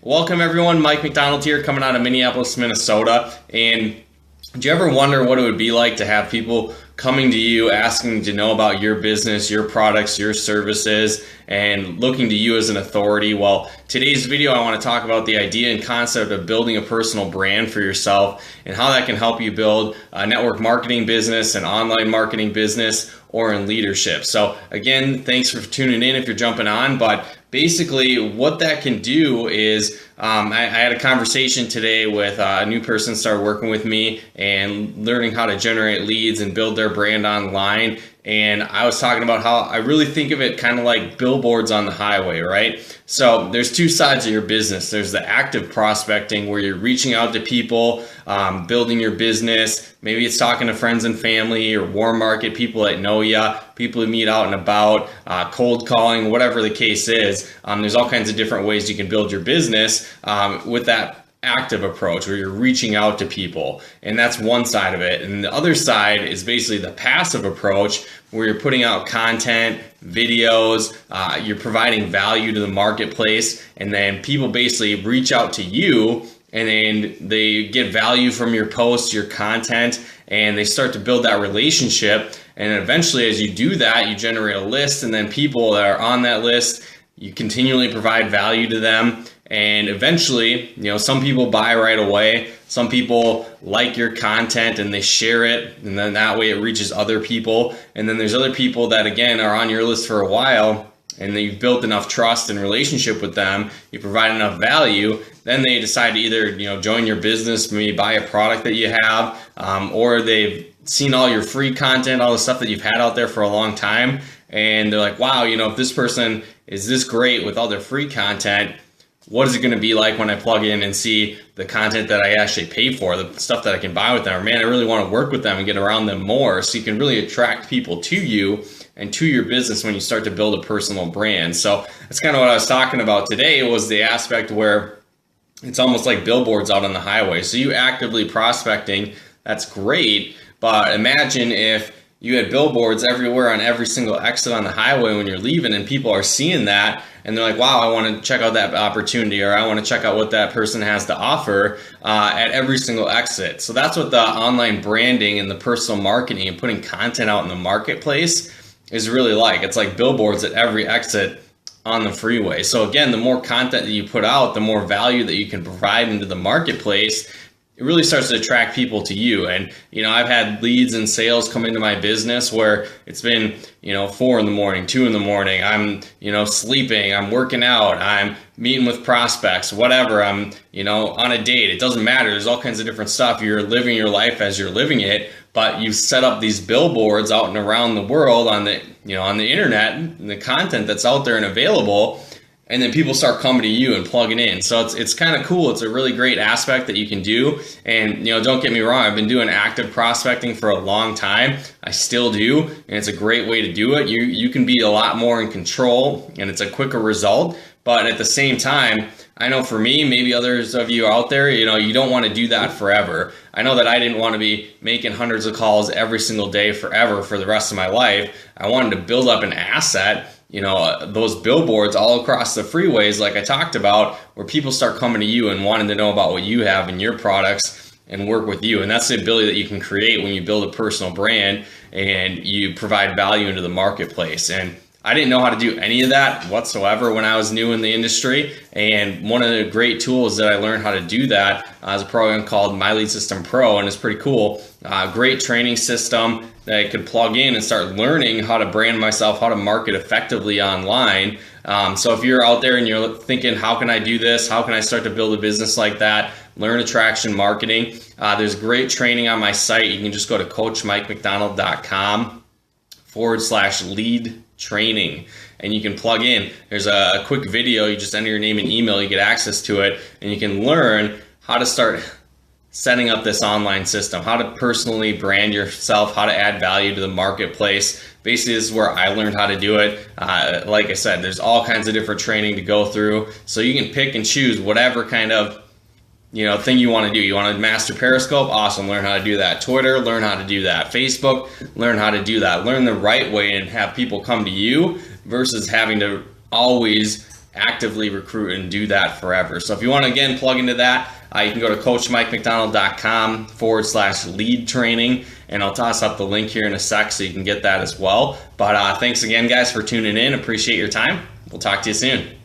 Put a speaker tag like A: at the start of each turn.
A: Welcome everyone, Mike McDonald here coming out of Minneapolis, Minnesota. And do you ever wonder what it would be like to have people coming to you asking to know about your business, your products, your services, and looking to you as an authority? Well, today's video I want to talk about the idea and concept of building a personal brand for yourself and how that can help you build a network marketing business, an online marketing business, or in leadership. So again, thanks for tuning in if you're jumping on, but basically what that can do is I had a conversation today with a new person started working with me and learning how to generate leads and build their brand online. And I was talking about how I really think of it kind of like billboards on the highway, right? So there's two sides of your business. There's the active prospecting where you're reaching out to people, building your business. Maybe it's talking to friends and family or warm market people that know you, people who meet out and about, cold calling, whatever the case is. There's all kinds of different ways you can build your business with that active approach where you're reaching out to people, and that's one side of it. And the other side is basically the passive approach where you're putting out content, videos, you're providing value to the marketplace, and then people basically reach out to you and then they get value from your posts, your content, and they start to build that relationship. And eventually as you do that, you generate a list, and then people that are on that list, you continually provide value to them. And eventually, some people buy right away. Some people like your content and they share it, and then that way it reaches other people. And then there's other people that, again, are on your list for a while, and you've built enough trust and relationship with them, you provide enough value, then they decide to either, join your business, maybe buy a product that you have, or they've seen all your free content, all the stuff that you've had out there for a long time. And they're like, wow, if this person is this great with all their free content, what is it going to be like when I plug in and see the content that I actually pay for, the stuff that I can buy with them? Or, man, I really want to work with them and get around them more. So you can really attract people to you and to your business when you start to build a personal brand. So that's kind of what I was talking about today, was the aspect where it's almost like billboards out on the highway. So you actively prospecting, that's great. But imagine if you had billboards everywhere on every single exit on the highway when you're leaving, and people are seeing that and they're like, wow, I want to check out that opportunity, or I want to check out what that person has to offer at every single exit. So that's what the online branding and the personal marketing and putting content out in the marketplace is really like. It's like billboards at every exit on the freeway. So again, the more content that you put out, the more value that you can provide into the marketplace, it really starts to attract people to you. And, I've had leads and sales come into my business where it's been, 4 in the morning, 2 in the morning. I'm, sleeping, I'm working out, I'm meeting with prospects, whatever. I'm, on a date. It doesn't matter. There's all kinds of different stuff. You're living your life as you're living it, but you set up these billboards out and around the world on the, on the internet, and the content that's out there and available. And then people start coming to you and plugging in. So it's kind of cool. It's a really great aspect that you can do. And, don't get me wrong, I've been doing active prospecting for a long time. I still do. And it's a great way to do it. You can be a lot more in control, and it's a quicker result. But at the same time, I know for me, maybe others of you out there, you don't want to do that forever. I know that I didn't want to be making hundreds of calls every single day forever for the rest of my life. I wanted to build up an asset, those billboards all across the freeways like I talked about, where people start coming to you and wanting to know about what you have and your products and work with you. And that's the ability that you can create when you build a personal brand and you provide value into the marketplace. And I didn't know how to do any of that whatsoever when I was new in the industry. And one of the great tools that I learned how to do that is a program called My Lead System Pro, and it's pretty cool. Great training system that I could plug in and start learning how to brand myself, how to market effectively online. So if you're out there and you're thinking, how can I do this? How can I start to build a business like that? Learn attraction marketing. There's great training on my site. You can just go to coachmikemcdonald.com/lead training, and you can plug in. There's a quick video. You just enter your name and email, you get access to it, and you can learn how to start setting up this online system, how to personally brand yourself, how to add value to the marketplace. Basically, this is where I learned how to do it. Like I said, there's all kinds of different training to go through, so you can pick and choose whatever kind of thing you want to do. You want to master Periscope? Awesome. Learn how to do that. Twitter? Learn how to do that. Facebook? Learn how to do that. Learn the right way and have people come to you versus having to always actively recruit and do that forever. So if you want to, again, plug into that, you can go to coachmikemcdonald.com/lead training, and I'll toss up the link here in a sec so you can get that as well. But thanks again, guys, for tuning in. Appreciate your time. We'll talk to you soon.